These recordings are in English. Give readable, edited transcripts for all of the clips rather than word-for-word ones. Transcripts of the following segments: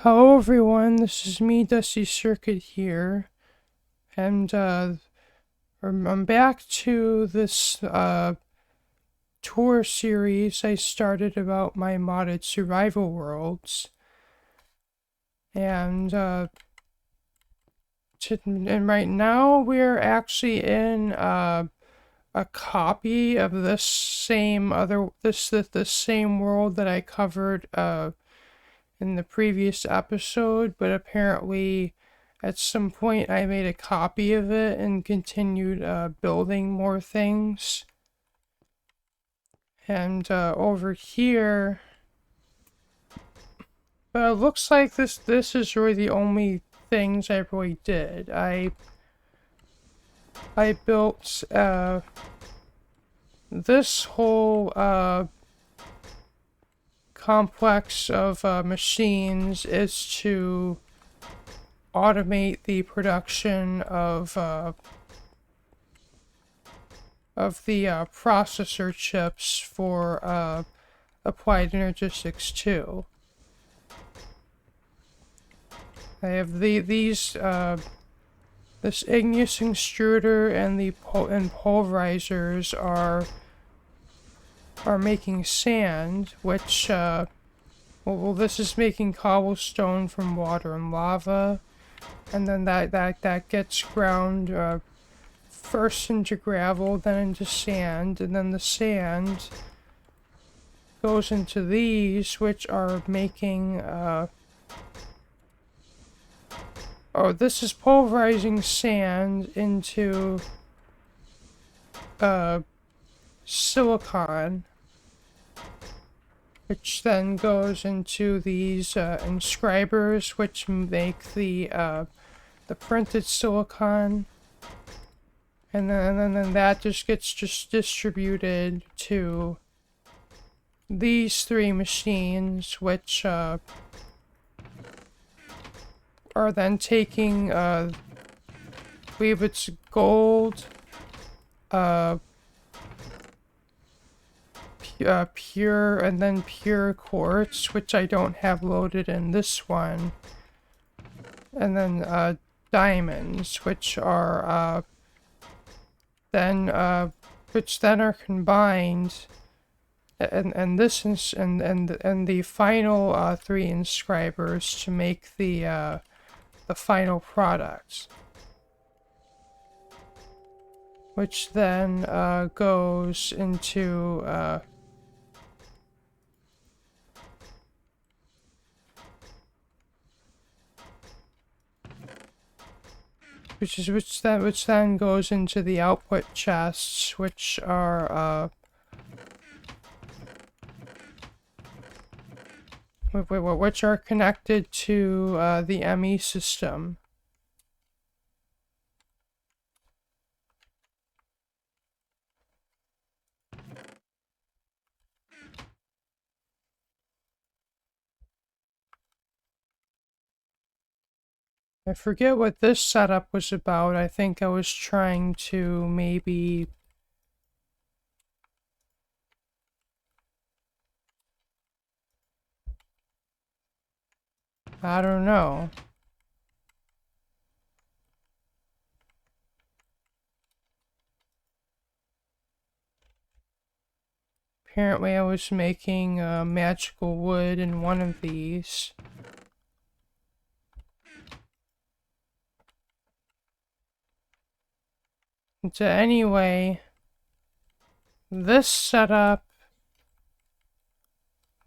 Hello everyone, this is me, Dusty Circuit here, and I'm back to this tour series I started about my modded survival worlds, and right now we're actually in a copy of this same world that I covered in the previous episode, but apparently at some point I made a copy of it and continued building more things. And over here, but it looks like this is really the only things I really did. I built this whole complex of machines is to automate the production of the processor chips for Applied Energistics 2. I have these this igneous extruder and the pulverizers are making sand, which well, this is making cobblestone from water and lava, and then that gets ground first into gravel, then into sand, and then the sand goes into these, which are making oh, this is pulverizing sand into silicon, which then goes into these inscribers, which make the printed silicon, and then that just gets distributed to these three machines, which are then taking I believe it's gold, pure, and then pure quartz, which I don't have loaded in this one, and then diamonds, which are which then are combined, and the final three inscribers to make the final product, which then goes into which then goes into the output chests, which are which are connected to the ME system. I forget what this setup was about. I think I was trying to maybe I don't know. Apparently I was making magical wood in one of these. So anyway, this setup,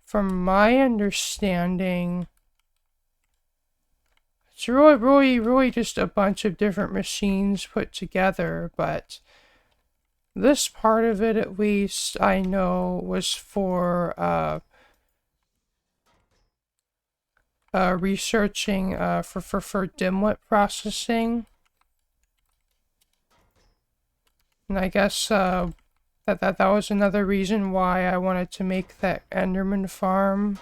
from my understanding, it's really just a bunch of different machines put together, but this part of it, at least, I know was for researching for dimlet processing. And I guess that was another reason why I wanted to make that Enderman farm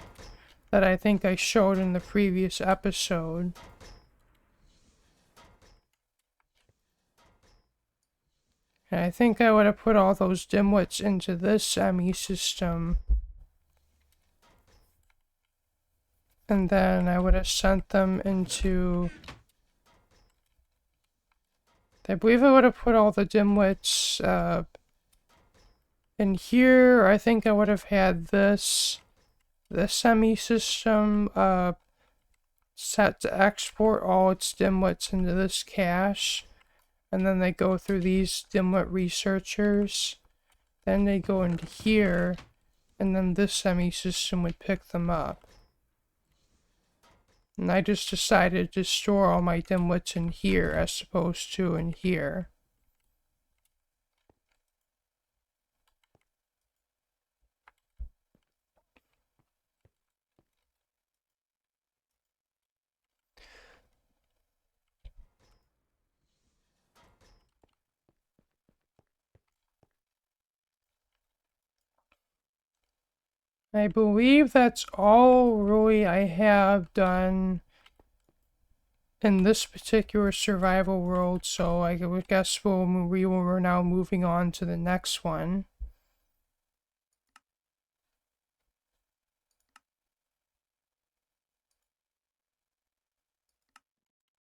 that I think I showed in the previous episode. And I think I would have put all those dimlets into this ME system. And then I would have sent them into... I believe I would have put all the dimwits in here. I think I would have had this semi-system set to export all its dimwits into this cache. And then they go through these dimwit researchers. Then they go into here. And then this semi-system would pick them up. And I just decided to store all my dimwits in here as opposed to in here. I believe that's all really I have done in this particular survival world, so I guess we're now moving on to the next one.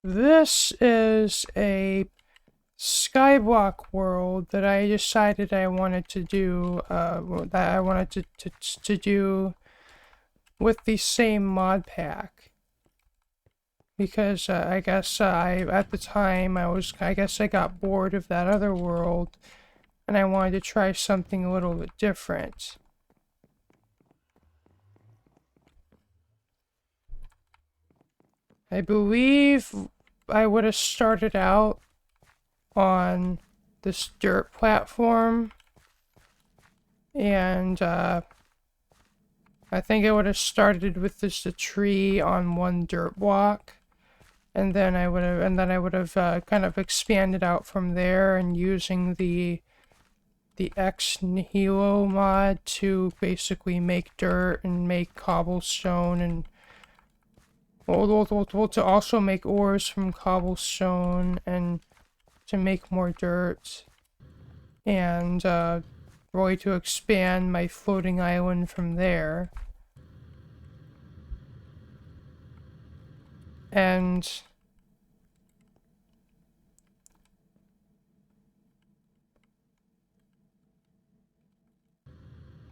This is a skyblock world that I decided I wanted to do, to do with the same mod pack. Because I guess at the time I guess I got bored of that other world and I wanted to try something a little bit different. I believe I would have started out on this dirt platform, and I think I would have started with just a tree on one dirt block. And then I would have, kind of expanded out from there and using the Ex Nihilo mod to basically make dirt and make cobblestone and to also make ores from cobblestone and to make more dirt and really to expand my floating island from there. And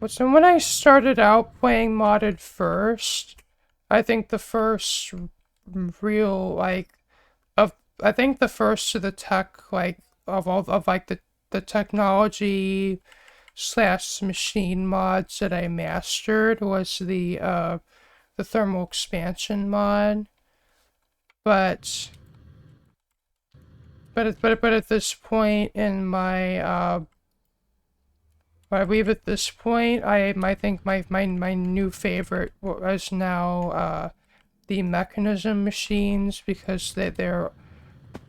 so when I started out playing modded first, I think the first real I think the first to the tech the technology / machine mods that I mastered was the thermal expansion mod. But at this point in my I believe at this point I think my new favorite is now the mechanism machines, because they're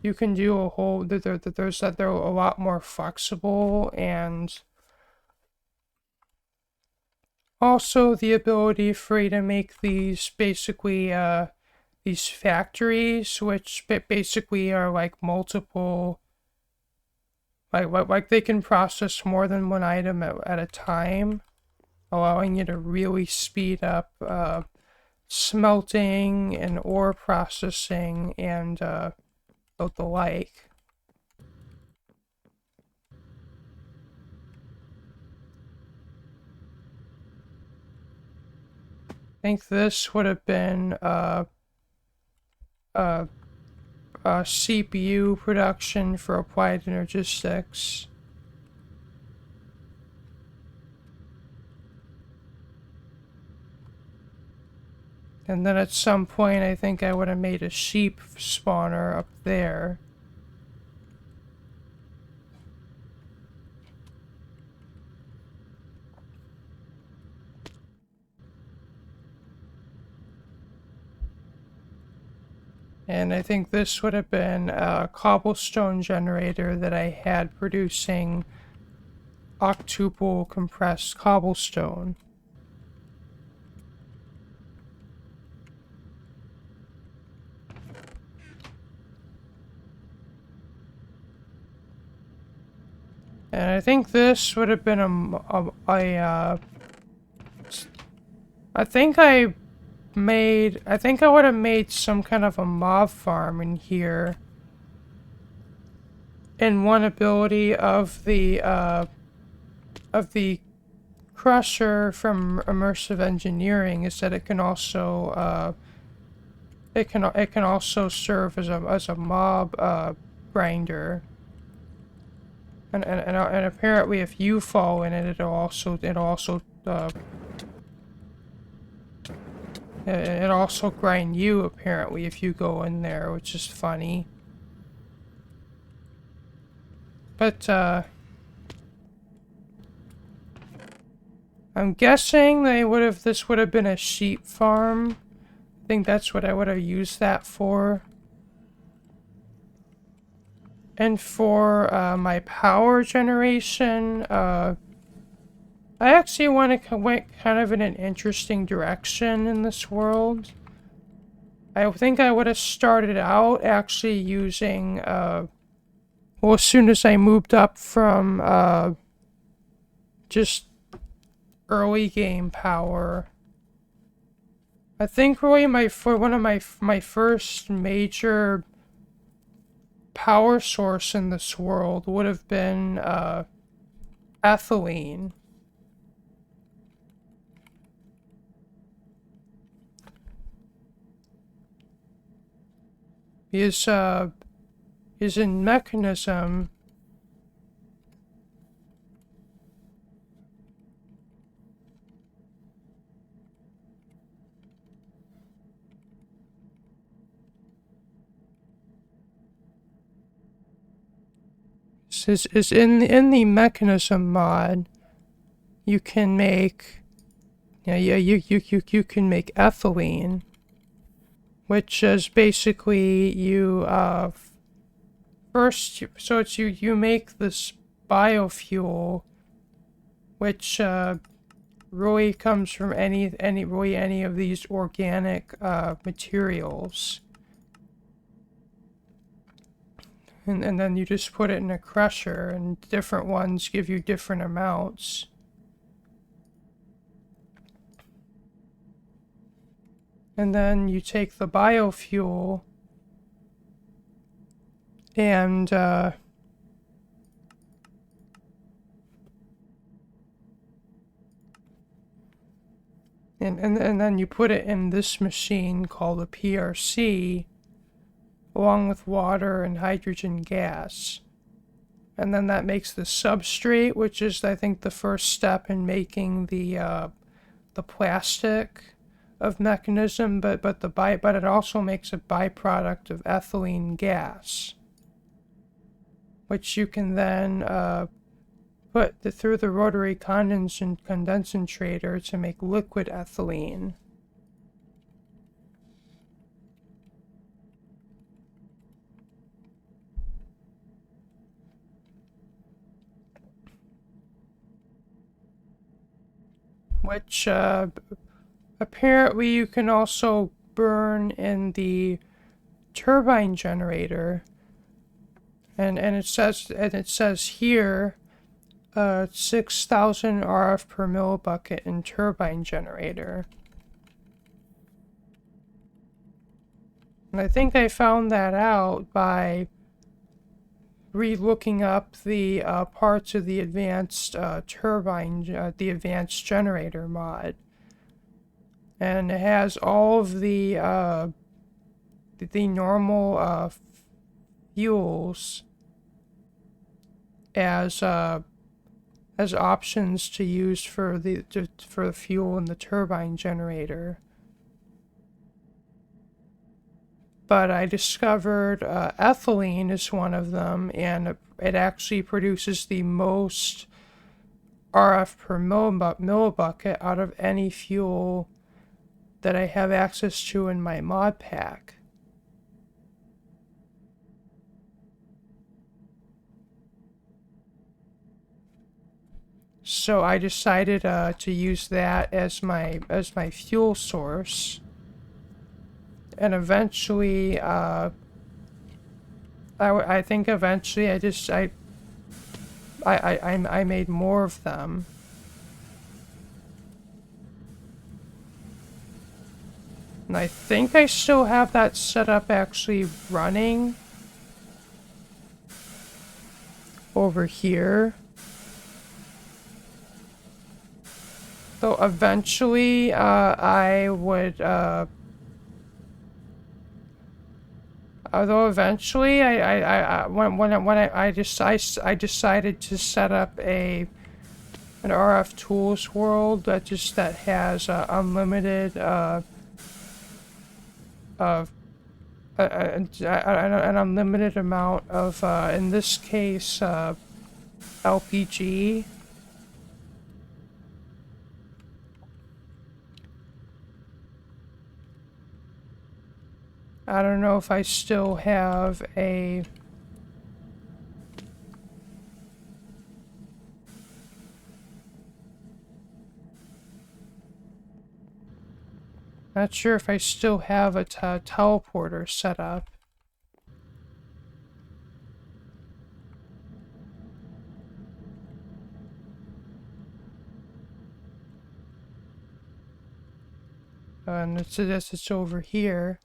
you can do a whole they're a lot more flexible, and also the ability for you to make these basically these factories, which basically are like multiple, like they can process more than one item at a time, allowing you to really speed up smelting and ore processing and the like. I think this would have been CPU production for applied energistics. And then at some point I think I would have made a sheep spawner up there. And I think this would have been a cobblestone generator that I had producing octuple compressed cobblestone. And I think this would have been I think I made, I think I would have made some kind of a mob farm in here. And one ability of the crusher from immersive engineering is that it can also it can also serve as a mob grinder. And apparently, if you fall in it, it also grind you, apparently, if you go in there, which is funny. But I'm guessing this would have been a sheep farm. I think that's what I would have used that for. And for my power generation, I actually went kind of in an interesting direction in this world. I think I would have started out actually using, well, as soon as I moved up from just early game power, I think really one of my first major power source in this world would have been ethylene. Is in mechanism. Is in the mechanism mod. You can make, you can make ethylene, which is basically first, so it's you make this biofuel, which really comes from any of these organic materials. And then you just put it in a crusher, and different ones give you different amounts. And then you take the biofuel and then you put it in this machine called a PRC, along with water and hydrogen gas. And then that makes the substrate, which is, I think, the first step in making the plastic of mechanism, but it also makes a byproduct of ethylene gas, which you can then put through the rotary condensator to make liquid ethylene. Which apparently you can also burn in the turbine generator. And it says here 6,000 RF per millibucket in turbine generator. And I think I found that out by re-looking up the parts of the advanced the advanced generator mod. And it has all of the normal fuels as options to use for the fuel in the turbine generator. But I discovered ethylene is one of them, and it actually produces the most RF per millibucket out of any fuel that I have access to in my mod pack. So I decided to use that as my fuel source, and eventually, I think eventually I made more of them. And I think I still have that setup actually running over here. So eventually, I would, although eventually, I decided to set up an RF Tools world that has unlimited, of an unlimited amount of, in this case, LPG. I don't know if I still have a... Not sure if I still have a teleporter set up. And it's over here.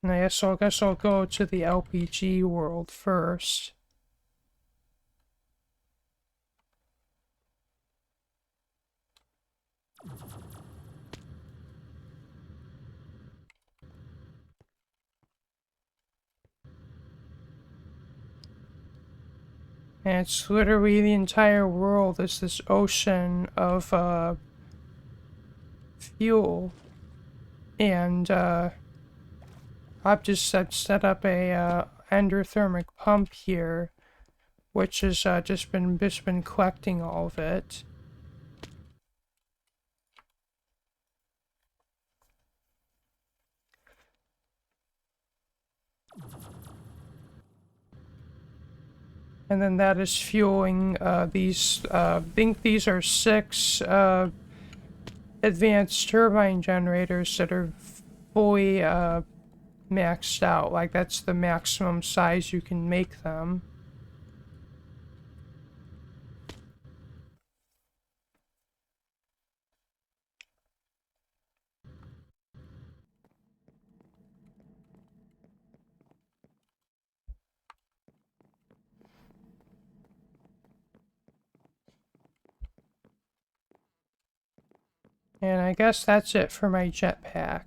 And I guess I'll go to the LPG world first. And it's literally the entire world is this ocean of fuel. And I've just set up a endothermic pump here, which has just been collecting all of it. And then that is fueling these, I think these are 6 advanced turbine generators that are fully maxed out. Like, that's the maximum size you can make them. And I guess that's it for my jetpack.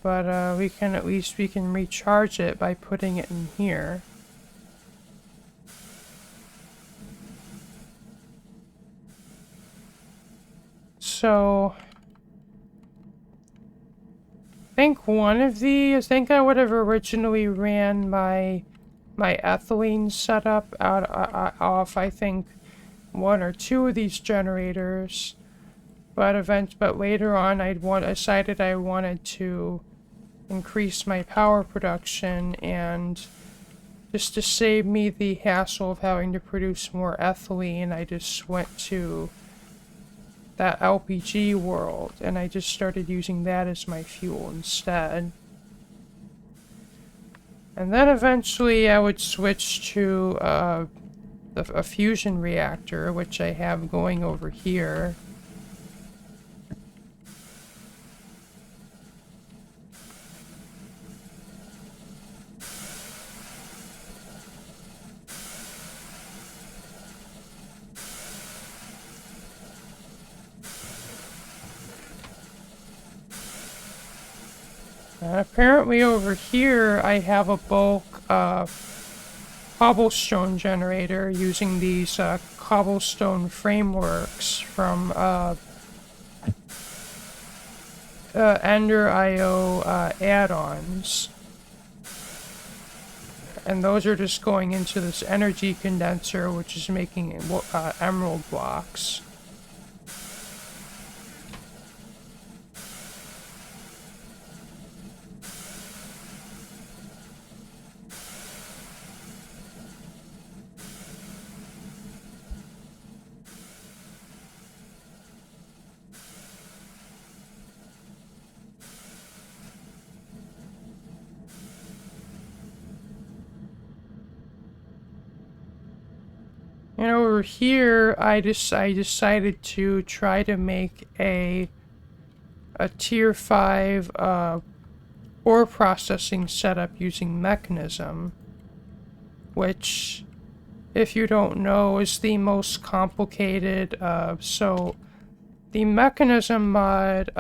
But at least we can recharge it by putting it in here. So I think I would have originally ran my ethylene setup off, I think, 1 or 2 of these generators. But later on, decided I wanted to increase my power production, and just to save me the hassle of having to produce more ethylene, I just went to that LPG world, and I just started using that as my fuel instead. And then eventually I would switch to a fusion reactor, which I have going over here. Apparently over here I have a bulk cobblestone generator using these cobblestone frameworks from Ender.io add-ons. And those are just going into this energy condenser, which is making emerald blocks. And over here, I decided to try to make a tier 5 ore processing setup using mechanism, which, if you don't know, is the most complicated. So the mechanism mod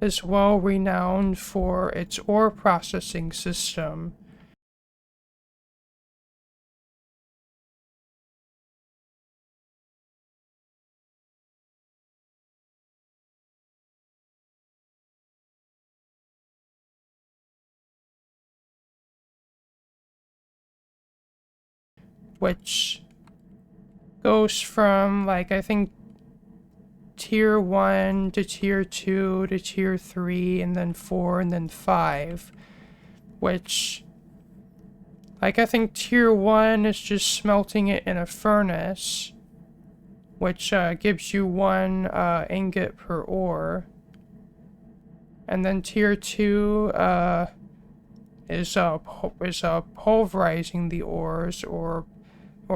is well renowned for its ore processing system. Which goes from, like, I think tier 1 to tier 2 to tier 3 and then 4 and then 5, which, like, I think tier 1 is just smelting it in a furnace, which gives you 1 ingot per ore. And then tier 2 is pulverizing the ores, or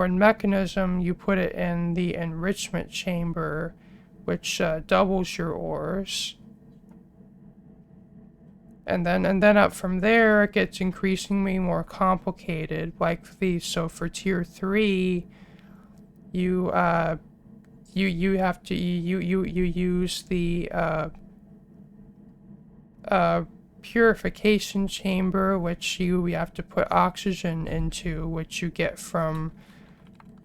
in mechanism you put it in the enrichment chamber, which doubles your ores. And then up from there it gets increasingly more complicated. Like so for tier 3, you have to use the purification chamber, which you have to put oxygen into, which you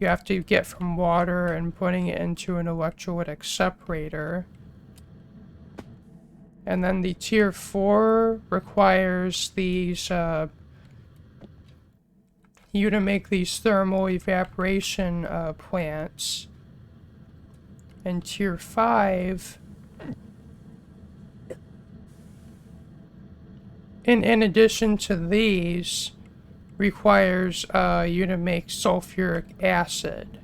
have to get from water and putting it into an electrolytic separator. And then the tier 4 requires these you to make these thermal evaporation plants. And tier 5, in addition to these, requires you to make sulfuric acid,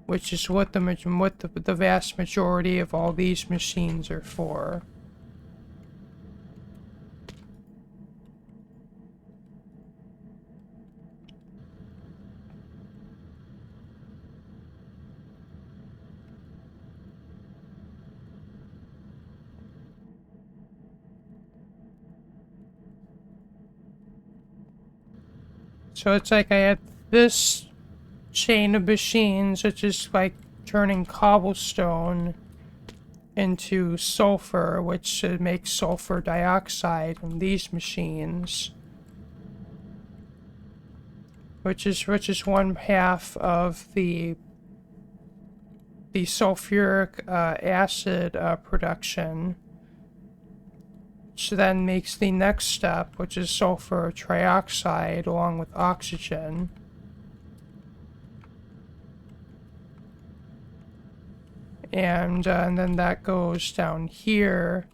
which is what the vast majority of all these machines are for. So it's like I had this chain of machines, which is like turning cobblestone into sulfur, which makes sulfur dioxide in these machines, which is 1/2 of the sulfuric acid production, which then makes the next step, which is sulfur trioxide along with oxygen. And then that goes down here,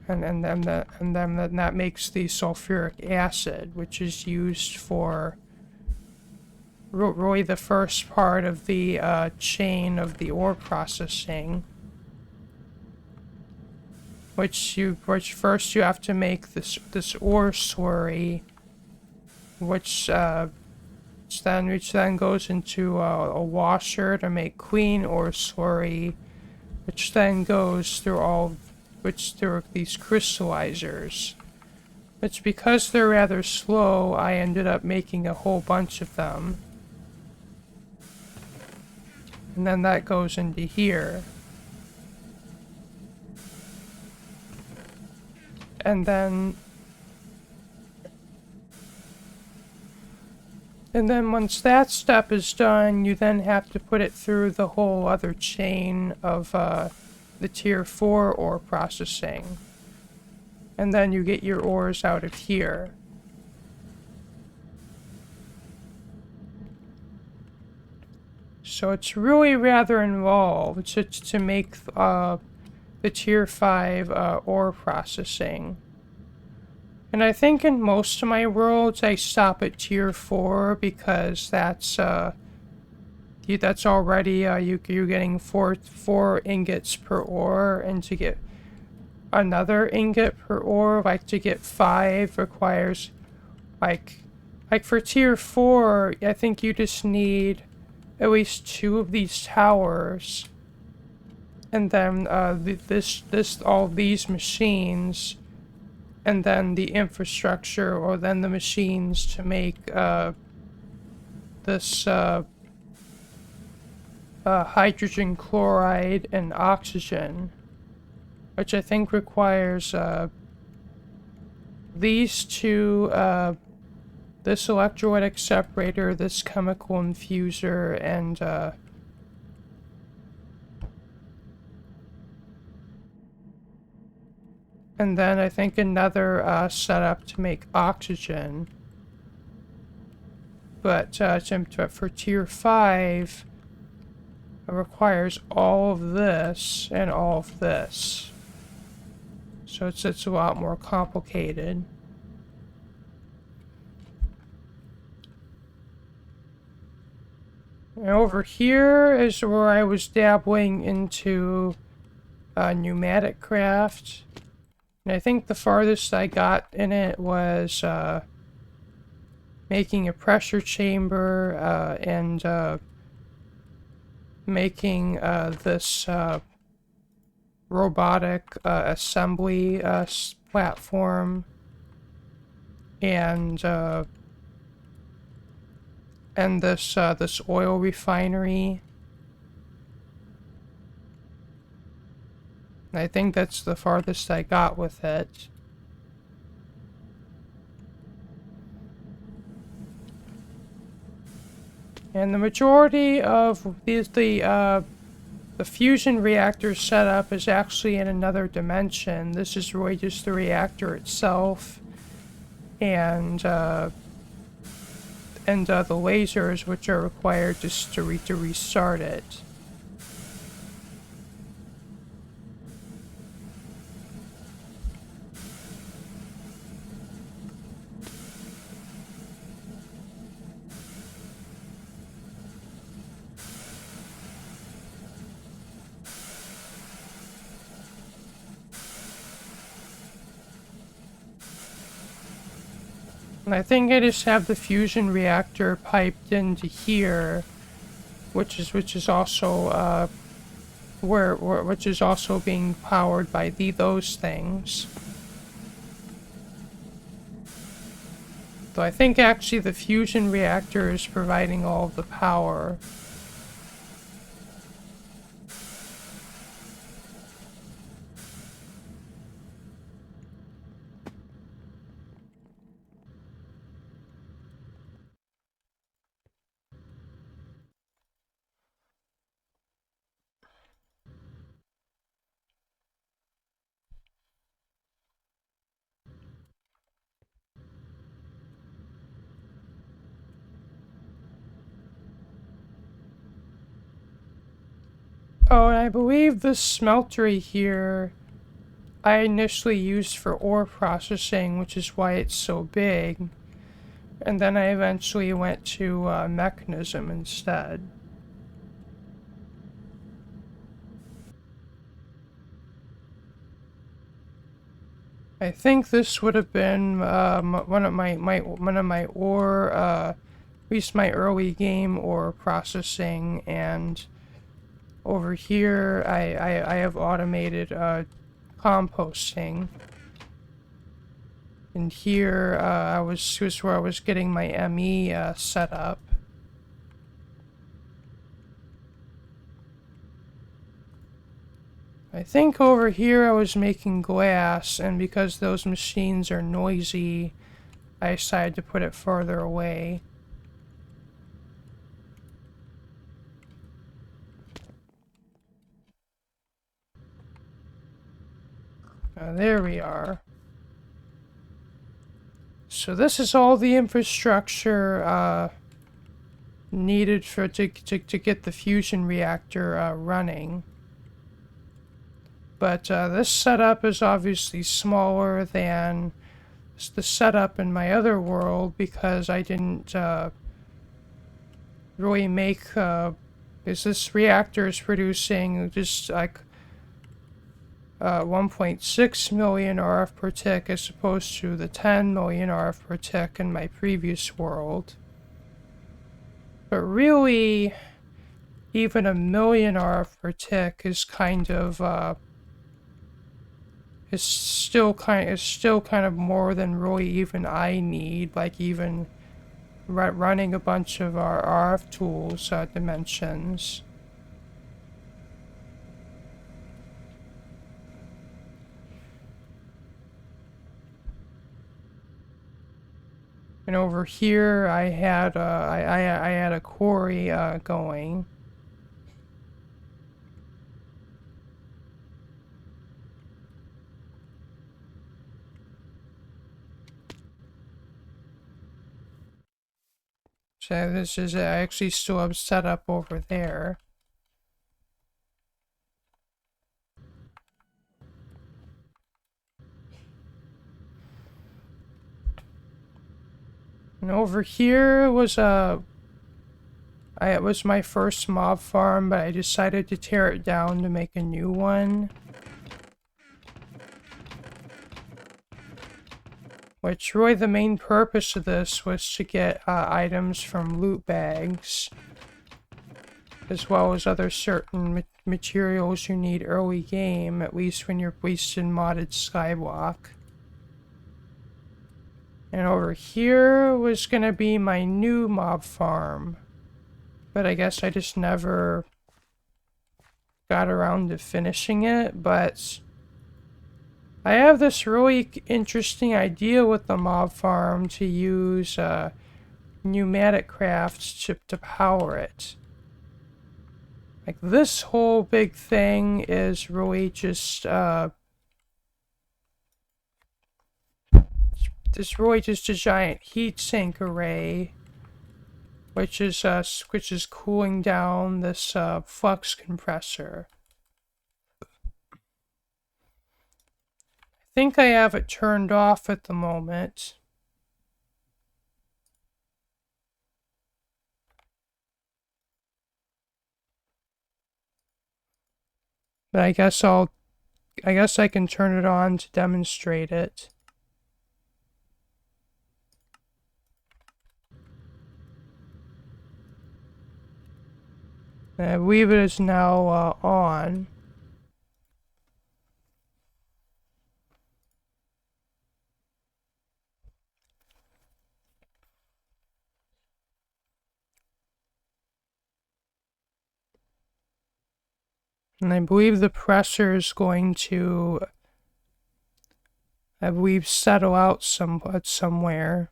and then that makes the sulfuric acid, which is used for really the first part of the chain of the ore processing. Which first you have to make this ore slurry, which then goes into a washer to make clean ore slurry, which then goes through these crystallizers. Which, because they're rather slow, I ended up making a whole bunch of them. And then that goes into here. And then once that step is done, you then have to put it through the whole other chain of the tier 4 ore processing. And then you get your ores out of here. So it's really rather involved to make the tier 5 ore processing. And I think in most of my worlds I stop at tier 4 because that's already you're getting four ingots per ore, and another ingot per ore. Like to get 5 requires like for tier 4, I think you just need at least 2 of these towers, and then all these machines, and then the infrastructure, or then the machines to make this hydrogen chloride and oxygen, which I think requires these two, this electrolytic separator, this chemical infuser, and then I think another setup to make oxygen. But for tier 5, it requires all of this and all of this. So it's a lot more complicated. And over here is where I was dabbling into pneumatic craft. And I think the farthest I got in it was making a pressure chamber and making this robotic assembly platform, and this oil refinery. I think that's the farthest I got with it. And the majority of the fusion reactor setup is actually in another dimension. This is really just the reactor itself, and the lasers, which are required just to restart it. And I think I just have the fusion reactor piped into here, which is also which is also being powered by those things. So I think actually the fusion reactor is providing all of the power. Oh, and I believe this smeltery here I initially used for ore processing, which is why it's so big. And then I eventually went to mechanism instead. I think this would have been one of my ore, at least my early game ore processing, and over here I have automated composting. And here was where I was getting my ME set up. I think over here I was making glass, and because those machines are noisy, I decided to put it farther away. There we are. So this is all the infrastructure needed to get the fusion reactor running. But this setup is obviously smaller than the setup in my other world, because I didn't really make, because this reactor is producing just like 1.6 million RF per tick as opposed to the 10 million RF per tick in my previous world. But really, even a million RF per tick is kind of is still kind of more than really even I need. Like even running a bunch of our RF tools dimensions. And over here, I had I had a quarry going. So this is I actually still have set up over there. And over here was it was my first mob farm, but I decided to tear it down to make a new one. Which really the main purpose of this was to get items from loot bags, as well as other certain materials you need early game, at least when you're wasting modded skyblock. And over here was gonna be my new mob farm, but I guess I just never got around to finishing it. But I have this really interesting idea with the mob farm to use pneumatic crafts to power it. Like this whole big thing is really just this really just a giant heatsink array, which is cooling down this flux compressor. I think I have it turned off at the moment. But I guess I can turn it on to demonstrate it. And I believe it is now on. And I believe the presser is going to, I believe, settle out somewhere.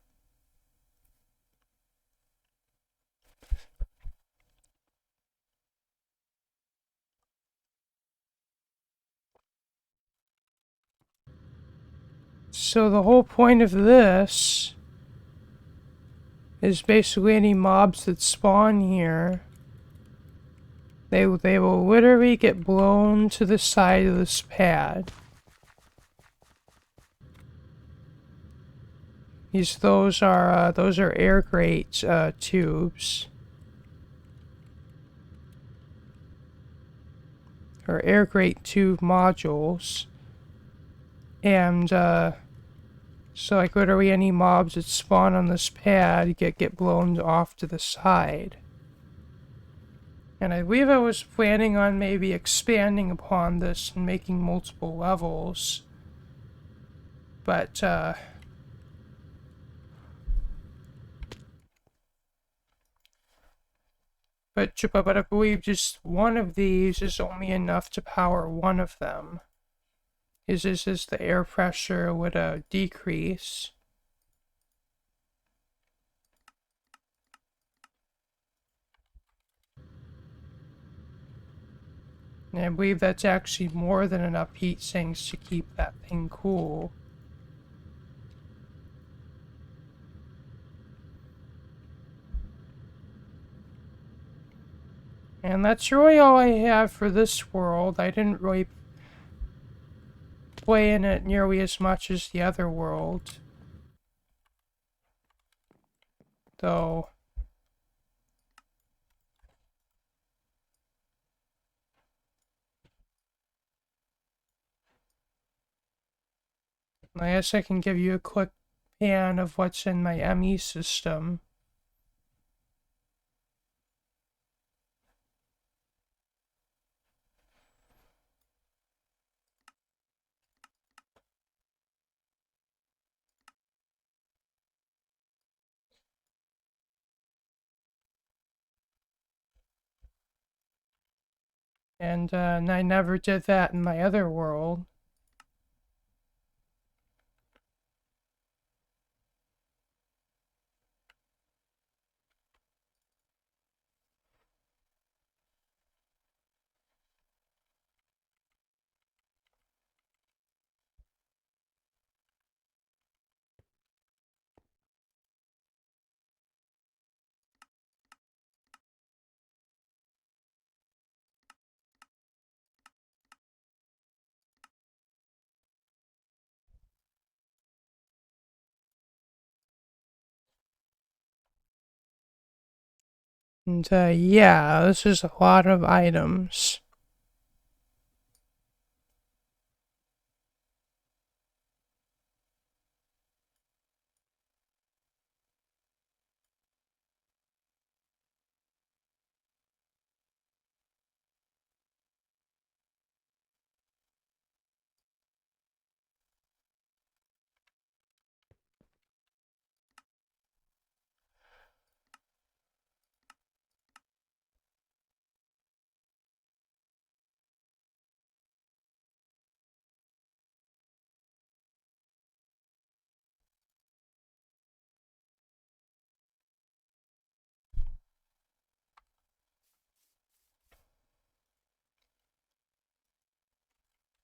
So the whole point of this is basically any mobs that spawn here, they will literally get blown to the side of this pad. Those are air grate tubes, or air grate tube modules, and so like literally any mobs that spawn on this pad get blown off to the side. And I believe I was planning on maybe expanding upon this and making multiple levels, but I believe just one of these is only enough to power one of them. Is the air pressure would decrease. And I believe that's actually more than enough heat sinks to keep that thing cool. And that's really all I have for this world. I didn't really play in it nearly as much as the other world, though. I guess I can give you a quick pan of what's in my ME system. And I never did that in my other world. And yeah, this is a lot of items.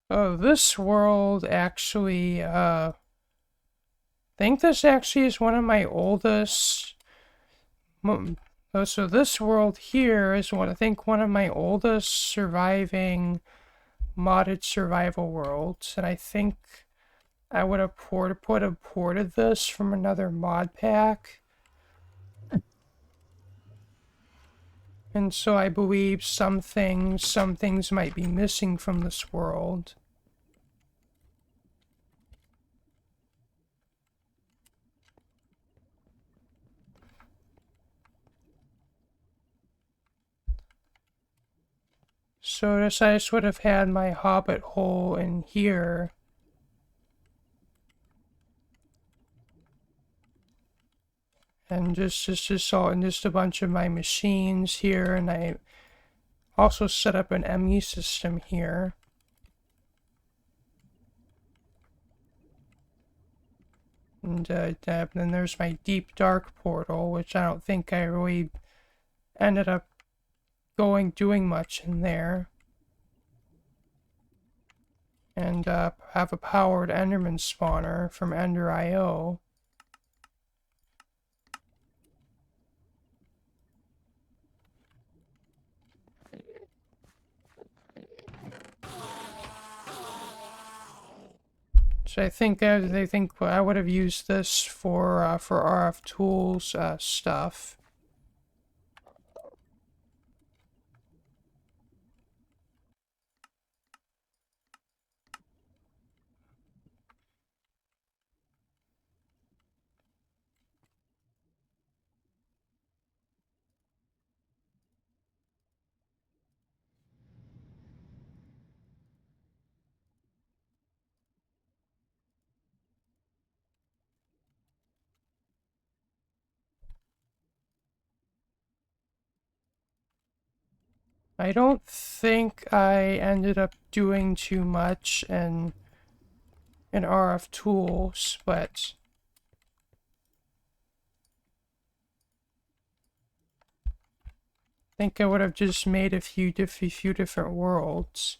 Oh, this world actually, I think this actually is one of my oldest. Oh, so this world here is I think one of my oldest surviving modded survival worlds, and I think I would have ported this from another mod pack. And so I believe some things might be missing from this world. So I just would have had my hobbit hole in here. And just all, and just a bunch of my machines here, and I also set up an ME system here. And then there's my deep dark portal, which I don't think I really ended up doing much in there. And have a powered Enderman spawner from Ender.io. So I think they think I would have used this for RF tools stuff. I don't think I ended up doing too much in RF tools, but I think I would have just made a few different worlds.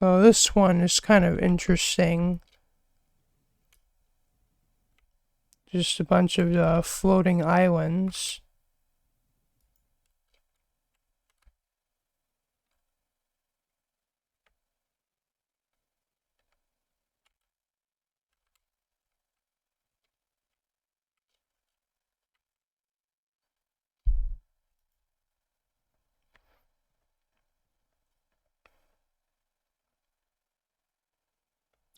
Oh, this one is kind of interesting. Just a bunch of floating islands.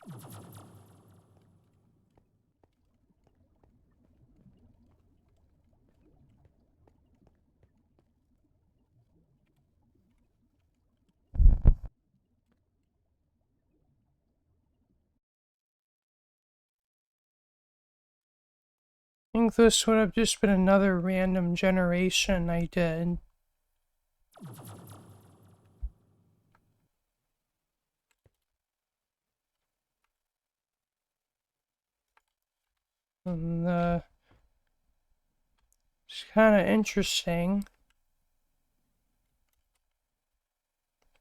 I think this would have just been another random generation I did. And it's kind of interesting.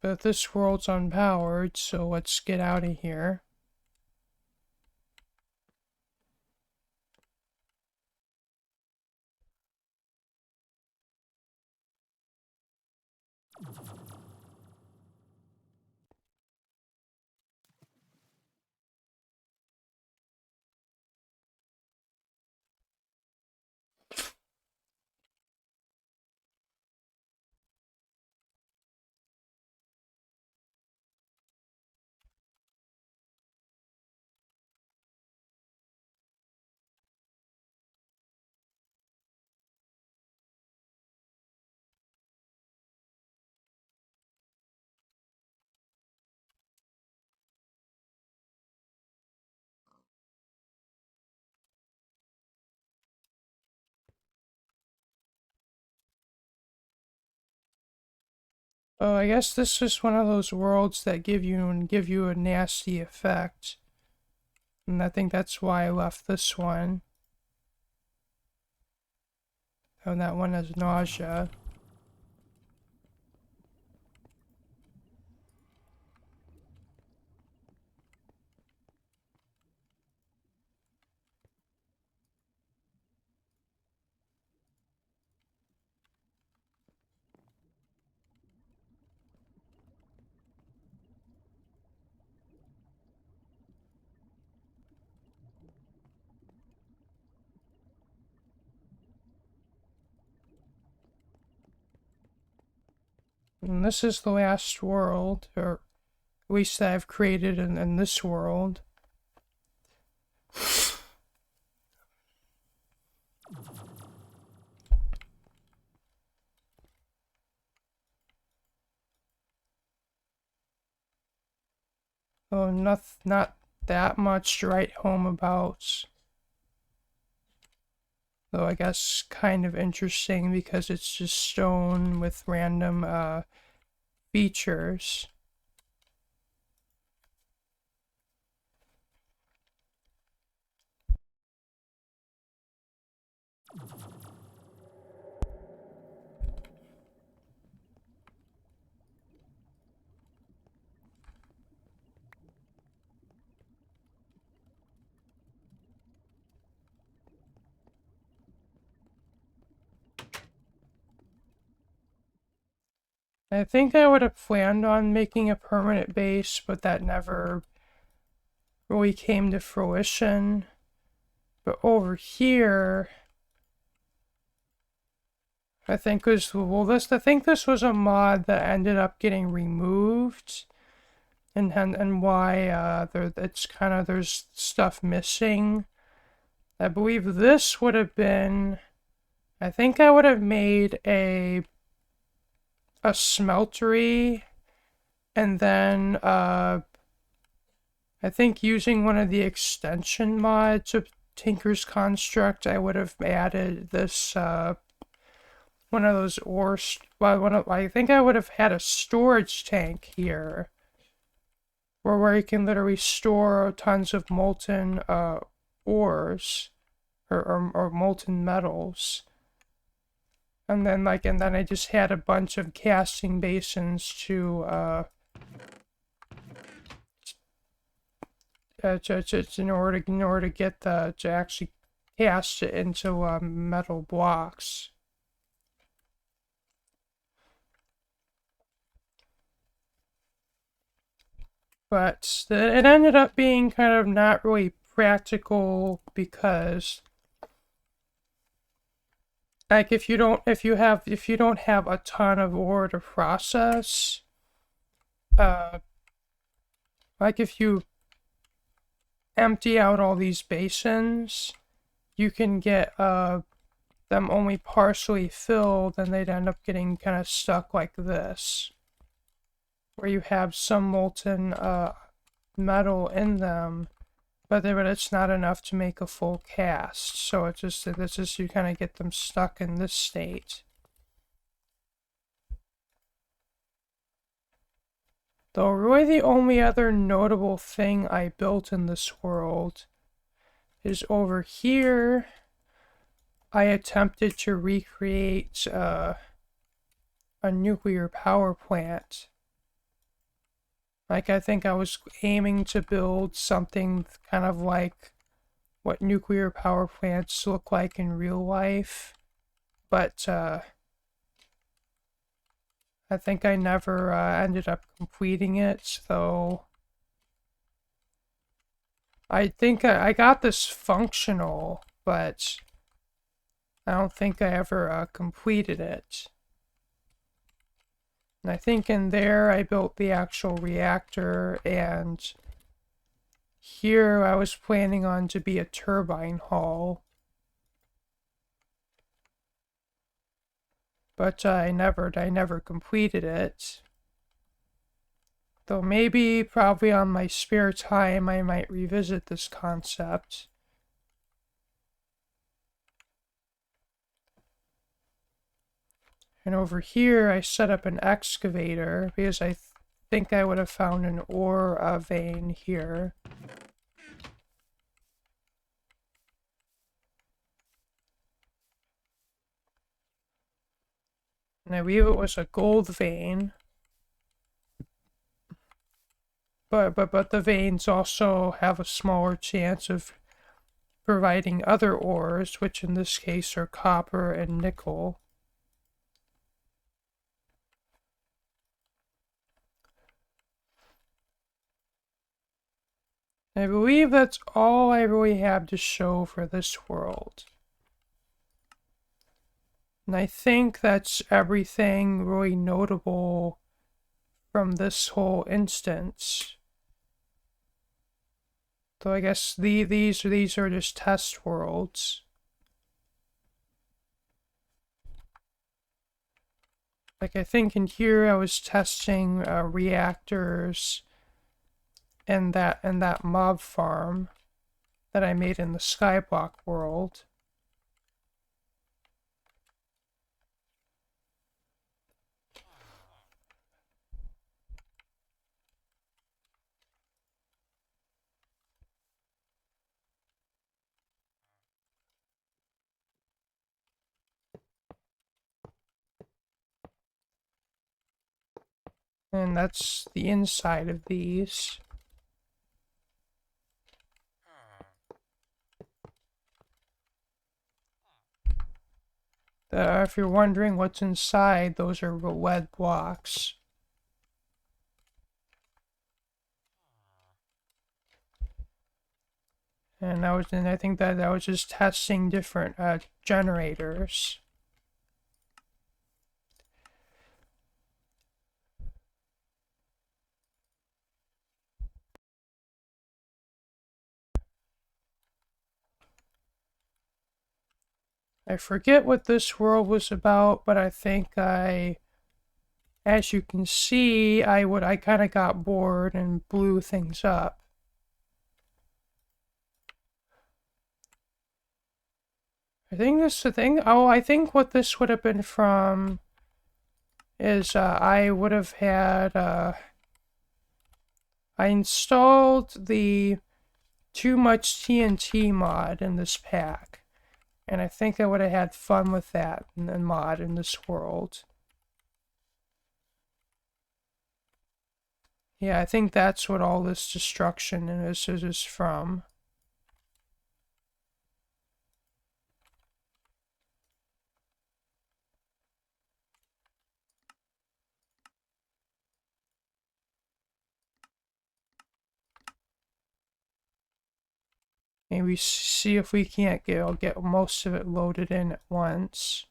But this world's unpowered, so let's get out of here. Oh, I guess this is one of those worlds that give you a nasty effect. And I think that's why I left this one. Oh, that one has nausea. And this is the last world, or at least that I've created in this world. Oh, not that much to write home about. Though I guess kind of interesting because it's just stone with random features. I think I would have planned on making a permanent base, but that never really came to fruition. But over here, I think was I think this was a mod that ended up getting removed, and why it's kind of there's stuff missing. I believe this would have been. I think I would have made a smeltery, and then I think using one of the extension mods of Tinker's Construct, I would have added this one of those ores. Well, I think I would have had a storage tank here, where you can literally store tons of molten ores or molten metals. And then I just had a bunch of casting basins to in order to get to actually cast it into metal blocks. But it ended up being kind of not really practical because, like, if you don't have a ton of ore to process, like if you empty out all these basins, you can get them only partially filled, and they'd end up getting kind of stuck like this, where you have some molten metal in them, but it's not enough to make a full cast. So it's just you kind of get them stuck in this state. Though really the only other notable thing I built in this world is over here. I attempted to recreate a nuclear power plant. Like, I think I was aiming to build something kind of like what nuclear power plants look like in real life. But I think I never ended up completing it, though. I think I got this functional, but I don't think I ever completed it. And I think in there I built the actual reactor, and here I was planning on to be a turbine hall. But I never completed it. Though maybe, probably on my spare time, I might revisit this concept. And over here, I set up an excavator because I think I would have found an ore vein here. And I believe it was a gold vein. But the veins also have a smaller chance of providing other ores, which in this case are copper and nickel. I believe that's all I really have to show for this world. And I think that's everything really notable from this whole instance. Though I guess these are just test worlds. Like, I think in here I was testing reactors and that mob farm that I made in the Skyblock world. And that's the inside of these. If you're wondering what's inside, those are lead blocks. And I think that I was just testing different generators. I forget what this world was about, but I think as you can see, I kind of got bored and blew things up. I think this is the thing. Oh, I think what this would have been from is I would have had I installed the Too Much TNT mod in this pack. And I think I would have had fun with that mod in this world. Yeah, I think that's what all this destruction is from. Maybe see if we can't get most of it loaded in at once.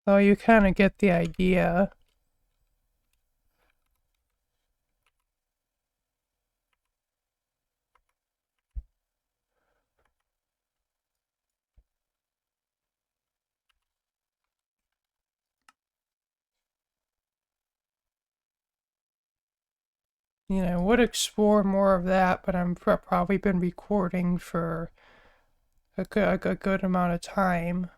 Though you kind of get the idea. You know, I would explore more of that, but I'm probably been recording for a good amount of time.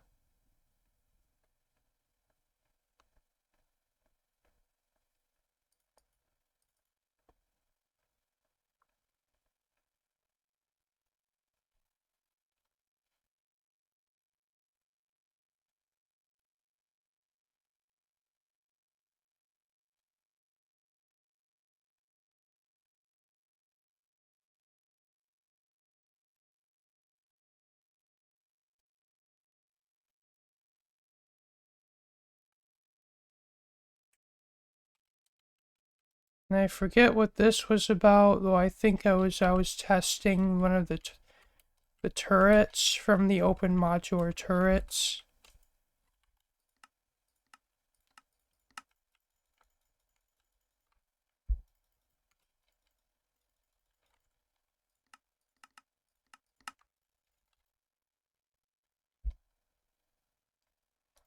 And I forget what this was about, though I think I was testing one of the turrets from the open modular turrets.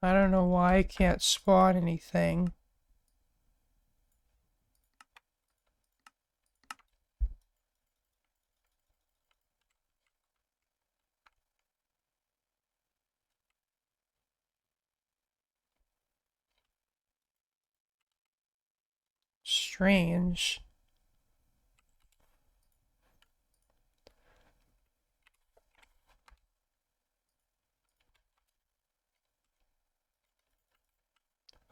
I don't know why I can't spawn anything. Strange.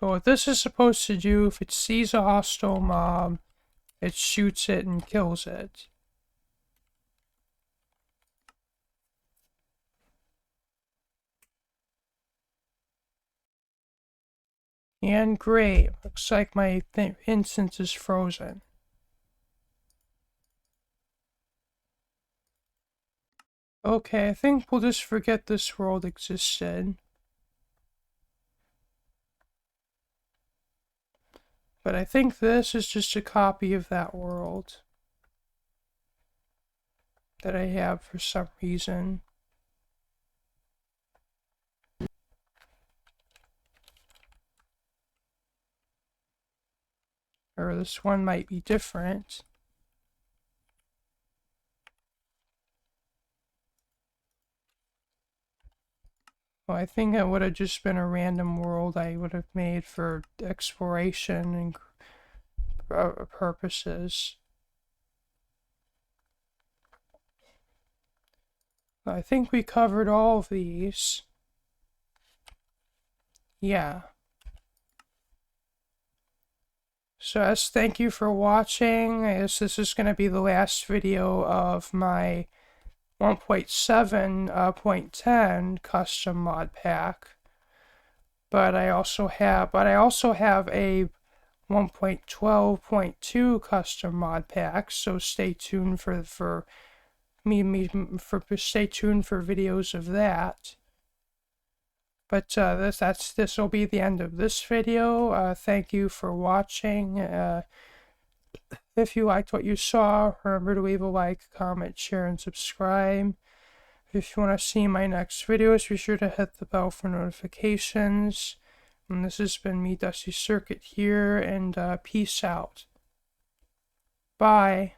But what this is supposed to do, if it sees a hostile mob, it shoots it and kills it. And great, looks like my instance is frozen. Okay, I think we'll just forget this world existed. But I think this is just a copy of that world that I have for some reason. Or this one might be different. Well, I think it would have just been a random world I would have made for exploration and purposes. I think we covered all of these. Yeah. So as thank you for watching. I guess this is going to be the last video of my 1.7.10 custom mod pack. But I also have a 1.12.2 custom mod pack, so stay tuned for stay tuned for videos of that. But this will be the end of this video. Thank you for watching. If you liked what you saw, remember to leave a like, comment, share, and subscribe. If you want to see my next videos, be sure to hit the bell for notifications. And this has been me, Dusty Circuit here, and peace out. Bye.